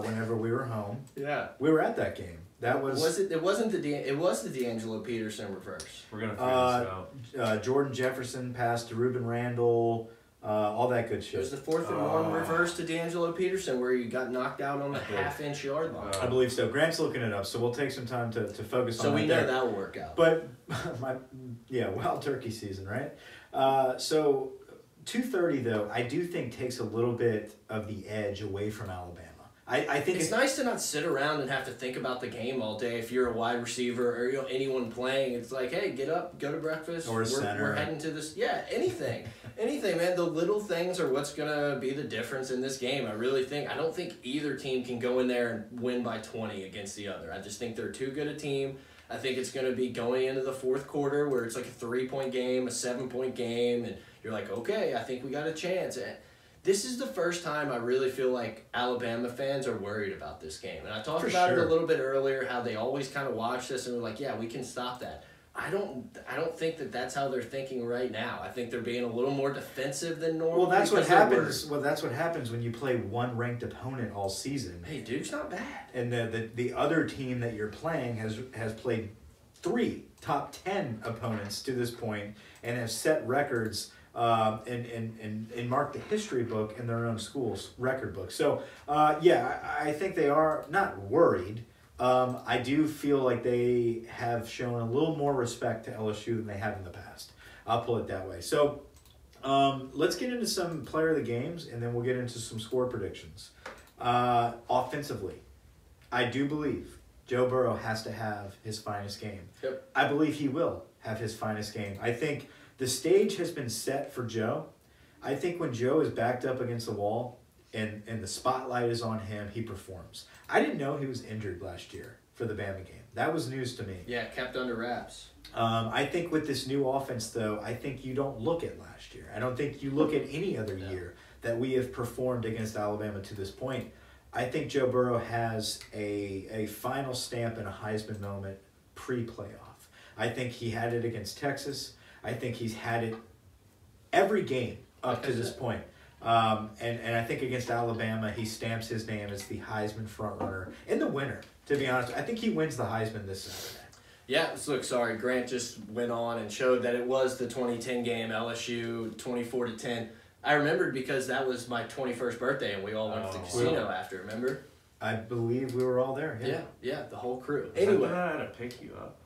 whenever we were home. Yeah. We were at that game. That was it wasn't it was the D'Angelo Peterson reverse. We're gonna figure this out. Jordan Jefferson passed to Reuben Randall, all that good It shit. was the 4th and 1 reverse to D'Angelo Peterson where he got knocked out on the half-inch yard line. I believe so. Grant's looking it up, so we'll take some time to focus on that. So we know that will work out. But wild turkey season, right? So 230 though, I do think takes a little bit of the edge away from Alabama. I think it's nice to not sit around and have to think about the game all day. If you're a wide receiver or anyone playing, it's like, hey, get up, go to breakfast. Or center. We're heading to this. Yeah, anything, man. The little things are what's gonna be the difference in this game. I don't think either team can go in there and win by 20 against the other. I just think they're too good a team. I think it's going to be going into the fourth quarter where it's like a 3-point game, a 7-point game, and you're like, okay, I think we got a chance. This is the first time I really feel like Alabama fans are worried about this game. And I talked about it a little bit earlier, how they always kind of watch this and we're like, yeah, we can stop that. I don't think that that's how they're thinking right now. I think they're being a little more defensive than normal. Well, that's what happens. Well, that's what happens when you play one ranked opponent all season. Hey, Duke's not bad. And the other team that you're playing has played 3 top 10 opponents to this point and have set records and marked the history book in their own school's record book. So I think they are not worried. I do feel like they have shown a little more respect to LSU than they have in the past. I'll put it that way. So let's get into some player of the games, and then we'll get into some score predictions. Offensively, I do believe Joe Burrow has to have his finest game. Yep. I believe he will have his finest game. I think the stage has been set for Joe. I think when Joe is backed up against the wall and the spotlight is on him, he performs. I didn't know he was injured last year for the Bama game. That was news to me. Yeah, kept under wraps. I think with this new offense, though, I think you don't look at last year. I don't think you look at any other year that we have performed against Alabama to this point. I think Joe Burrow has a final stamp and a Heisman moment pre-playoff. I think he had it against Texas. I think he's had it every game up to this point. And I think against Alabama, he stamps his name as the Heisman frontrunner and the winner, to be honest. I think he wins the Heisman this Saturday. Yeah, so look, sorry, Grant just went on and showed that it was the 2010 game, LSU 24-10. I remembered because that was my 21st birthday and we all went to the casino after, remember? I believe we were all there. Yeah, the whole crew. Anyway, I had to pick you up.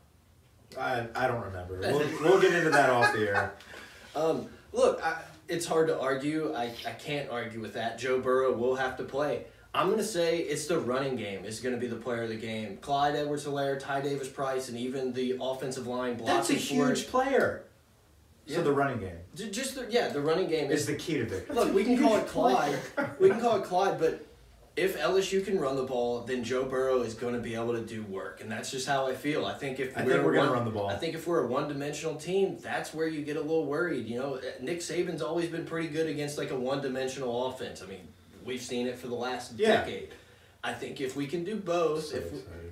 I don't remember. We'll get into that off the air. Look, it's hard to argue. I can't argue with that. Joe Burrow will have to play. I'm going to say it's the running game is going to be the player of the game. Clyde Edwards-Helaire, Ty Davis-Price, and even the offensive line blocking. That's a huge player. Yeah. So the running game. The running game is the key to victory. Look, we can call it Clyde. But if LSU can run the ball, then Joe Burrow is going to be able to do work, and that's just how I feel. I think we're going to run the ball. I think if we're a one-dimensional team, that's where you get a little worried. You know, Nick Saban's always been pretty good against like a one-dimensional offense. I mean, we've seen it for the last decade. I think if we can do both,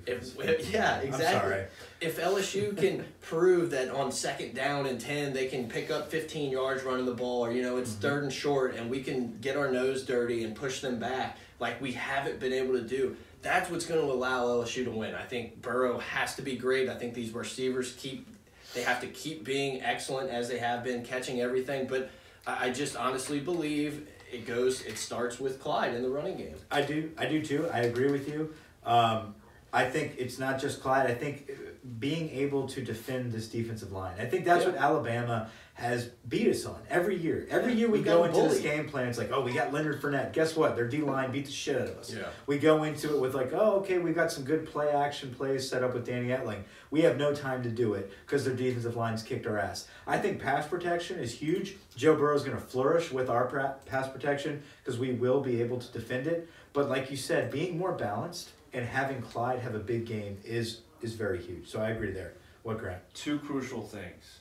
exactly. I'm sorry. If LSU can prove that on 2nd down and 10 they can pick up 15 yards running the ball, or it's 3rd and short, and we can get our nose dirty and push them back like we haven't been able to do, that's what's going to allow LSU to win. I think Burrow has to be great. I think these receivers they have to keep being excellent as they have been, catching everything. But I just honestly believe it starts with Clyde in the running game. I do too. I agree with you. I think it's not just Clyde. I think being able to defend this defensive line. I think that's what Alabama has beat us on every year. Every year we go into this game plan, it's like, we got Leonard Fournette. Guess what? Their D-line beat the shit out of us. Yeah. We go into it with like, we've got some good play action plays set up with Danny Etling. We have no time to do it because their defensive line's kicked our ass. I think pass protection is huge. Joe Burrow's going to flourish with our pass protection because we will be able to defend it. But like you said, being more balanced and having Clyde have a big game is very huge. So I agree there. What, Grant? 2 crucial things.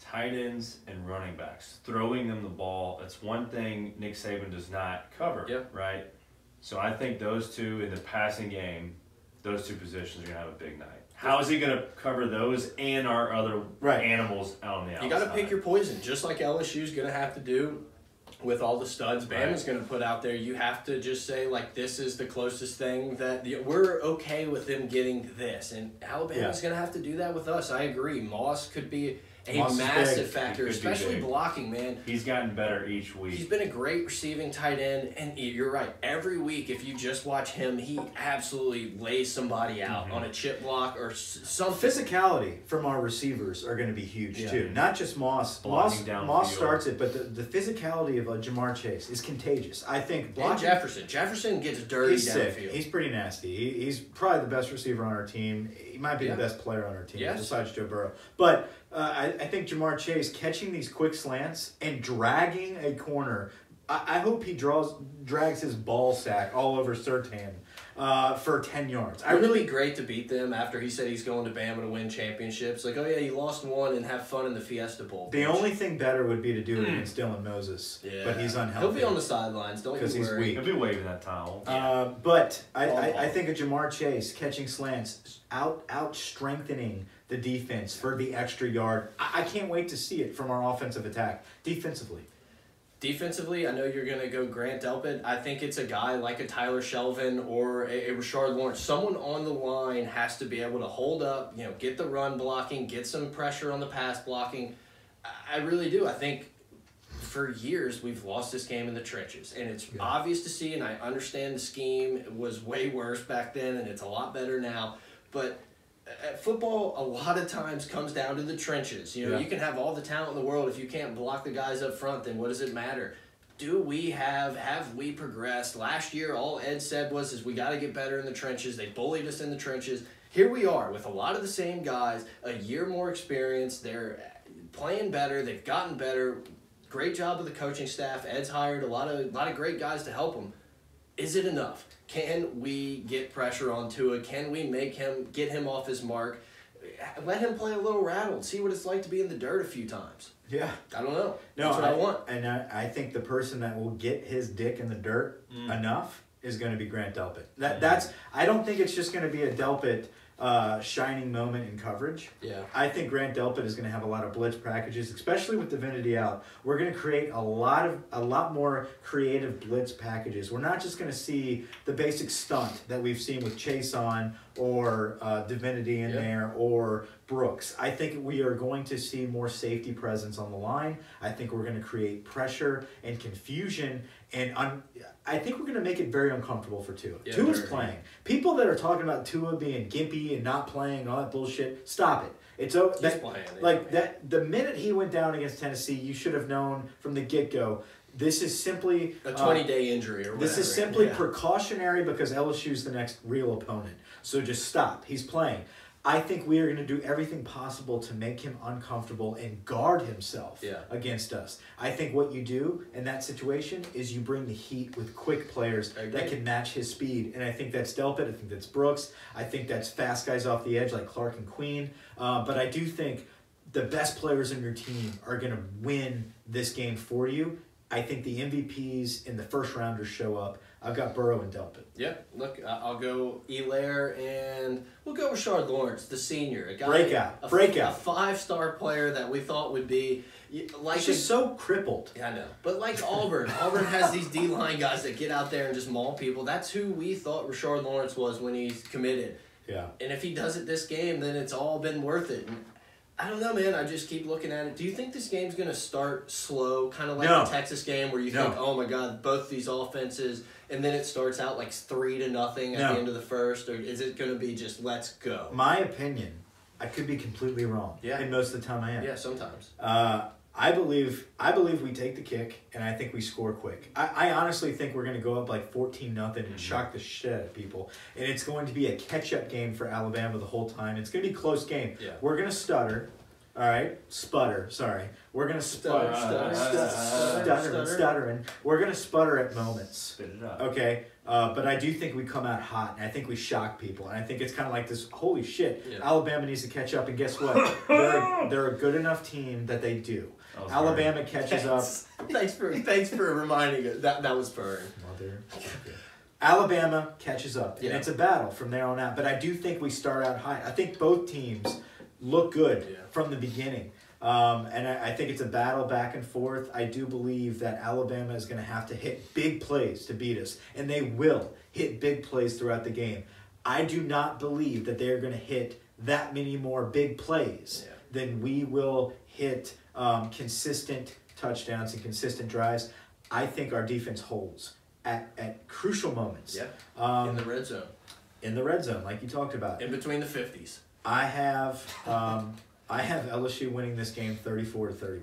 Tight ends and running backs. Throwing them the ball, that's one thing Nick Saban does not cover, right? So I think those two in the passing game, those 2 positions are going to have a big night. How is he going to cover those and our other animals out on the outside? You got to pick your poison, just like LSU's going to have to do. with all the studs Bama's going to put out there, you have to just say, like, this is the closest thing that we're okay with them getting this. And Alabama's going to have to do that with us. I agree. Moss could be a massive factor, especially blocking, man. He's gotten better each week. He's been a great receiving tight end, and you're right. Every week, if you just watch him, he absolutely lays somebody out on a chip block or something. Physicality from our receivers are going to be huge, too. Not just Moss. Moss starts it, but the physicality of Jamar Chase is contagious. I think blocking... And Jefferson gets dirty downfield. He's pretty nasty. He's probably the best receiver on our team. He might be the best player on our team, besides Joe Burrow. But... I think Jamar Chase catching these quick slants and dragging a corner. I hope he drags his ball sack all over Surtain for 10 yards. It would be great to beat them after he said he's going to Bama to win championships. Like, oh yeah, you lost one and have fun in the Fiesta Bowl. The only thing better would be to do it against Dylan Moses, but he's unhealthy. He'll be on the sidelines. Don't you worry. He's weak. He'll be waving that towel. But I think of Jamar Chase catching slants, out strengthening the defense for the extra yard. I can't wait to see it from our offensive attack. Defensively, I know you're going to go Grant Delpit. I think it's a guy like a Tyler Shelvin or a Rashard Lawrence. Someone on the line has to be able to hold up, get the run blocking, get some pressure on the pass blocking. I really do. I think for years we've lost this game in the trenches, and it's obvious to see, and I understand the scheme was way worse back then, and it's a lot better now, but football a lot of times comes down to the trenches. You can have all the talent in the world. If you can't block the guys up front, then what does it matter? Have we progressed? Last year, all Ed said was we got to get better in the trenches. They bullied us in the trenches. Here we are with a lot of the same guys, a year more experience. They're playing better. They've gotten better. Great job of the coaching staff. Ed's hired a lot of great guys to help them. Is it enough? Can we get pressure on Tua? Can we get him off his mark? Let him play a little rattled. See what it's like to be in the dirt a few times. Yeah. I don't know. That's what I want. And I think the person that will get his dick in the dirt enough is going to be Grant Delpit. I don't think it's just going to be a Delpit shining moment in coverage. Yeah. I think Grant Delpit is going to have a lot of blitz packages, especially with Divinity out. We're going to create a lot more creative blitz packages. We're not just going to see the basic stunt that we've seen with Chase on or Divinity in there or Brooks. I think we are going to see more safety presence on the line. I think we're going to create pressure and confusion, and I think we're going to make it very uncomfortable for Tua. Yeah, Tua's playing. People that are talking about Tua being gimpy and not playing and all that bullshit, stop it. It's over. He's playing. The minute he went down against Tennessee, you should have known from the get-go. This is simply a 20-day injury or whatever. This is simply precautionary because LSU's the next real opponent. So just stop. He's playing. I think we are going to do everything possible to make him uncomfortable and guard himself against us. I think what you do in that situation is you bring the heat with quick players that can match his speed. And I think that's Delpit. I think that's Brooks. I think that's fast guys off the edge like Clark and Queen. But I do think the best players in your team are going to win this game for you. I think the MVPs and the first rounders show up. I've got Burrow and Delpit. Yeah, look, I'll go Elaire, and we'll go Rashard Lawrence, the senior. A guy, breakout. A 5-star player that we thought would be like. He's just so crippled. Yeah, I know. But like Auburn. Auburn has these D-line guys that get out there and just maul people. That's who we thought Rashard Lawrence was when he's committed. Yeah. And if he does it this game, then it's all been worth it. And I don't know, man. I just keep looking at it. Do you think this game's going to start slow, kind of like the Texas game where you think, oh, my God, both these offenses, and then it starts out like 3-0 at the end of the first? Or is it going to be just let's go? My opinion, I could be completely wrong. Yeah. And most of the time I am. Yeah, sometimes. I believe we take the kick, and I think we score quick. I honestly think we're going to go up like 14-0 and shock the shit out of people. And it's going to be a catch-up game for Alabama the whole time. It's going to be a close game. Yeah. We're going to stutter. All right? Sputter. Sorry. We're going to stuttering. We're going to sputter at moments. Spit it up. Okay? But I do think we come out hot, and I think we shock people. And I think it's kind of like this, holy shit, Alabama needs to catch up. And guess what? They're a good enough team that they do. Alabama catches up. Thanks for reminding us. That was Fern. Mother. Alabama catches up. And it's a battle from there on out. But I do think we start out high. I think both teams look good from the beginning. And I think it's a battle back and forth. I do believe that Alabama is going to have to hit big plays to beat us, and they will hit big plays throughout the game. I do not believe that they're going to hit that many more big plays than we will hit consistent touchdowns and consistent drives. I think our defense holds at crucial moments. Yeah. In the red zone. In the red zone, like you talked about. In between the 50s. I have LSU winning this game 34-31.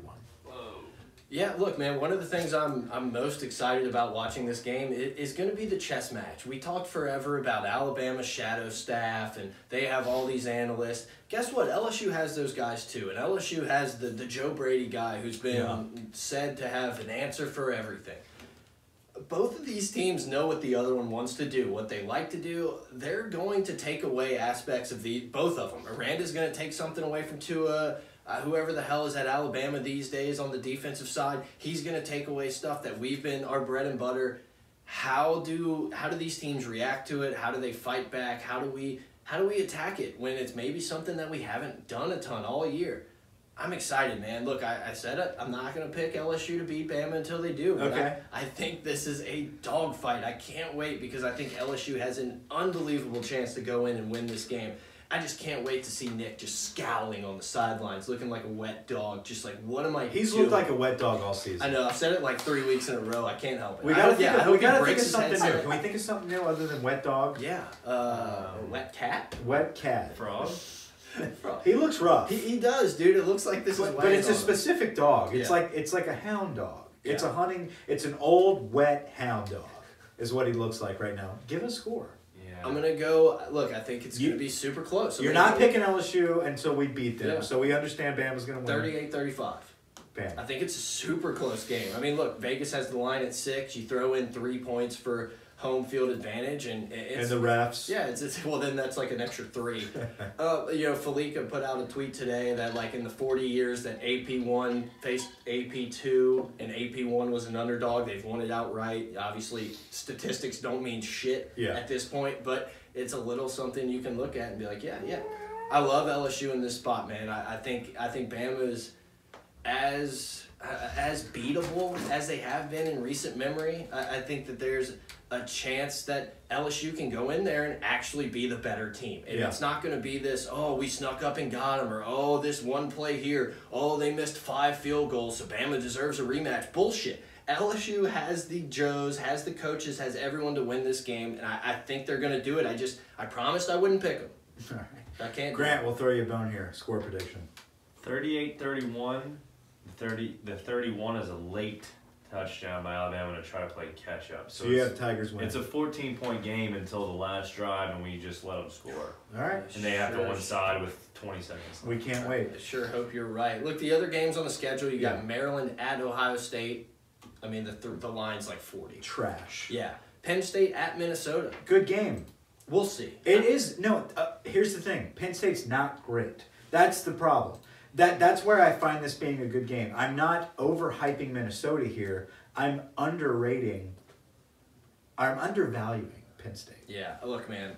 Yeah, look, man, one of the things I'm most excited about watching this game is going to be the chess match. We talked forever about Alabama's shadow staff, and they have all these analysts. Guess what? LSU has those guys too, and LSU has the Joe Brady guy who's been said to have an answer for everything. Both of these teams know what the other one wants to do, what they like to do. They're going to take away aspects of both of them. Miranda's going to take something away from Tua. Whoever the hell is at Alabama these days on the defensive side, he's going to take away stuff that we've been our bread and butter. How do these teams react to it? How do they fight back? How do we attack it when it's maybe something that we haven't done a ton all year? I'm excited, man. Look, I said it. I'm not going to pick LSU to beat Bama until they do. But okay. I think this is a dogfight. I can't wait because I think LSU has an unbelievable chance to go in and win this game. I just can't wait to see Nick just scowling on the sidelines, looking like a wet dog. Just like, what am I doing? He's looked like a wet dog all season. I know. I've said it like 3 weeks in a row. I can't help it. We gotta think of something new. Can we think of something new other than wet dog? Yeah. Wet cat? Wet cat. Frog? He looks rough. He does, dude. It looks like this is but it's a specific dog. It's like a hound dog. It's it's an old wet hound dog is what he looks like right now. Give a score. I'm going to go, look, I think it's going to be super close. You're not picking LSU until we beat them, so we understand Bama's going to win. 38-35. Bama. I think it's a super close game. I mean, look, Vegas has the line at 6. You throw in 3 points for home field advantage, and it's... And the refs. Yeah, well, then that's like an extra 3. Felica put out a tweet today that, like, in the 40 years that AP1 faced AP2, and AP1 was an underdog, they've won it outright. Obviously, statistics don't mean shit at this point, but it's a little something you can look at and be like, yeah. I love LSU in this spot, man. I think Bama is as beatable as they have been in recent memory. I think that there's a chance that LSU can go in there and actually be the better team. And it's not going to be this, oh, we snuck up and got them, or oh, this one play here, oh, they missed 5 field goals, so Bama deserves a rematch. Bullshit. LSU has the Joes, has the coaches, has everyone to win this game, and I think they're going to do it. I promised I wouldn't pick them. All right. I can't. Grant, we'll throw you a bone here. Score prediction. 38-31. The 31 is a late touchdown by Alabama to try to play catch up. So you have Tigers win. It's a 14-point game until the last drive, and we just let them score. All right. And they have to one side with 20 seconds left. We can't wait. I sure hope you're right. Look, the other games on the schedule, you got Maryland at Ohio State. I mean, the line's like 40. Trash. Yeah. Penn State at Minnesota. Good game. We'll see. It is. No, here's the thing. Penn State's not great. That's the problem. That's where I find this being a good game. I'm not overhyping Minnesota here. I'm undervaluing Penn State. Yeah, look, man.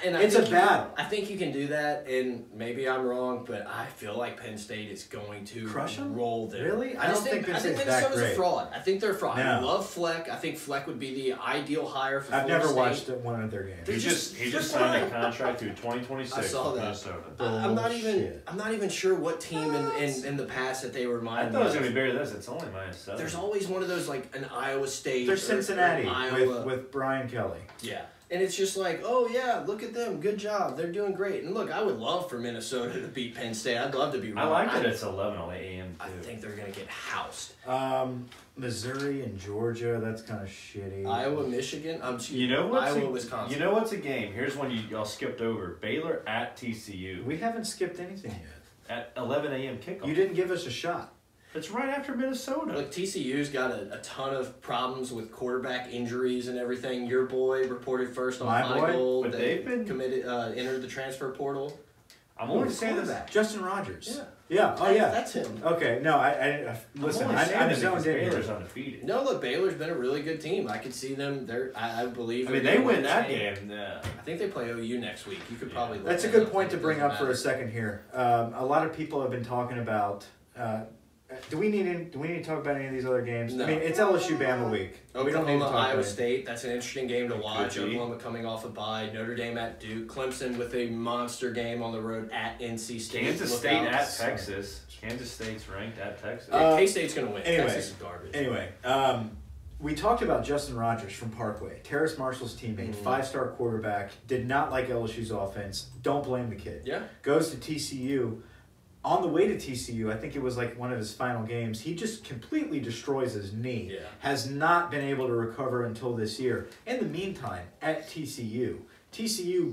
It's a battle. I think you can do that, and maybe I'm wrong, but I feel like Penn State is going to crush them. Roll them. Really? I don't think Penn State's that great. I think Minnesota's a fraud. I think they're a fraud. No. I love Fleck. I think Fleck would be the ideal hire for I've Florida never State. watched one of their games. He just signed a contract through 2026. I saw that. Minnesota. I'm not even sure what team in the past that they remind me. I thought it was gonna be bigger than this. It's only -7. There's always one of those, like an Iowa State. There's Cincinnati Iowa. with Brian Kelly. Yeah. And it's just like, oh, yeah, look at them. Good job. They're doing great. And look, I would love for Minnesota to beat Penn State. I'd love to be wrong. I like that it's 11 a.m. too. I think they're going to get housed. Missouri and Georgia, that's kind of shitty. Iowa, Michigan. Iowa, Wisconsin. You know what's a game? Here's one y'all skipped over. Baylor at TCU. We haven't skipped anything yet. At 11 a.m. kickoff. You didn't give us a shot. It's right after Minnesota. Look, TCU's got a ton of problems with quarterback injuries and everything. Your boy reported first on Gold. But they've been entered the transfer portal. I'm only saying that. Justin Rogers. Yeah. Yeah. Oh, yeah. That's him. Okay. No, I listen. I'm zoned in. Baylor's undefeated. No, look, Baylor's been a really good team. I could see them. I believe. I mean, they win that game. I think they play OU next week. You could probably. That's a good point to bring up for a second here. A lot of people have been talking about Do we need to talk about any of these other games? No. I mean, it's LSU Bama week. We don't need to Oklahoma, talk Iowa about it. State. That's an interesting game to watch. Could be. Oklahoma coming off a bye. Notre Dame at Duke. Clemson with a monster game on the road at NC State. Kansas Look State out. at Texas. Kansas State's ranked at Texas. K-State's going to win. Anyway. Texas is garbage. Anyway, we talked about Justin Rogers from Parkway, Terrace Marshall's teammate, 5-star quarterback, did not like LSU's offense. Don't blame the kid. Yeah. Goes to TCU. On the way to TCU, I think it was like one of his final games, he just completely destroys his knee. Yeah. Has not been able to recover until this year. In the meantime, at TCU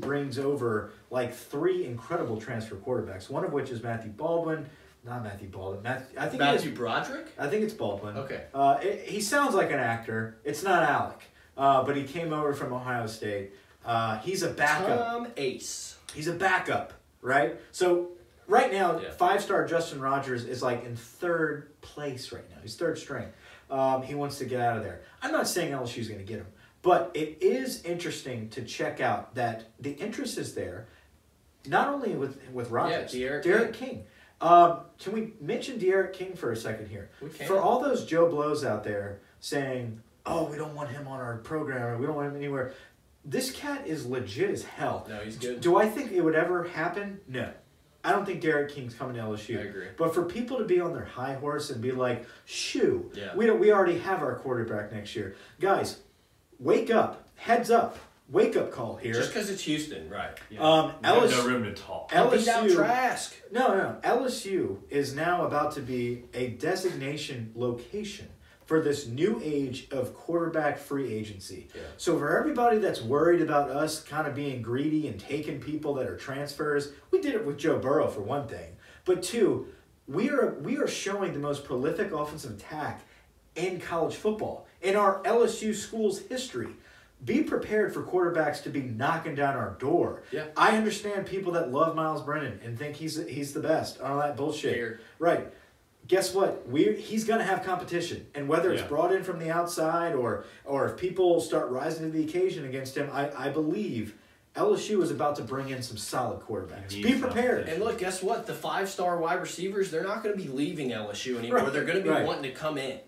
brings over like 3 incredible transfer quarterbacks, one of which is Matthew Baldwin. Not Matthew Baldwin. I think Matthew Broderick? I think it's Baldwin. Okay. He sounds like an actor. It's not Alec. But he came over from Ohio State. He's a backup. Tom Ace. He's a backup, right? So right now, Yeah. 5-star Justin Rogers is like in 3rd place right now. He's 3rd string. He wants to get out of there. I'm not saying LSU's going to get him. But it is interesting to check out that the interest is there, not only with Rogers. Yeah, Derek King. Can we mention De'Aaron King for a second here? We can. For all those Joe Blows out there saying, oh, we don't want him on our program, or we don't want him anywhere. This cat is legit as hell. No, he's good. Do I think it would ever happen? No. I don't think Derek King's coming to LSU. I agree. But for people to be on their high horse and be like, shoo, Yeah. we already have our quarterback next year. Guys, wake up. Heads up. Wake up call here. Just because it's Houston, right. We have LSU, no room to talk. Beat out LSU, Trask. no. LSU is now about to be a designation location for this new age of quarterback free agency. Yeah. So for everybody that's worried about us kind of being greedy and taking people that are transfers, we did it with Joe Burrow for one thing. But 2, we are showing the most prolific offensive attack in college football, in our LSU school's history. Be prepared for quarterbacks to be knocking down our door. Yeah. I understand people that love Miles Brennan and think he's the best. All that bullshit. Weird. Right. Guess what? He's going to have competition. And whether it's Yeah. brought in from the outside or if people start rising to the occasion against him, I believe LSU is about to bring in some solid quarterbacks. He Be needs prepared. competition. And look, guess what? The 5-star wide receivers, they're not going to be leaving LSU anymore. Right, They're going to be right. wanting to come in.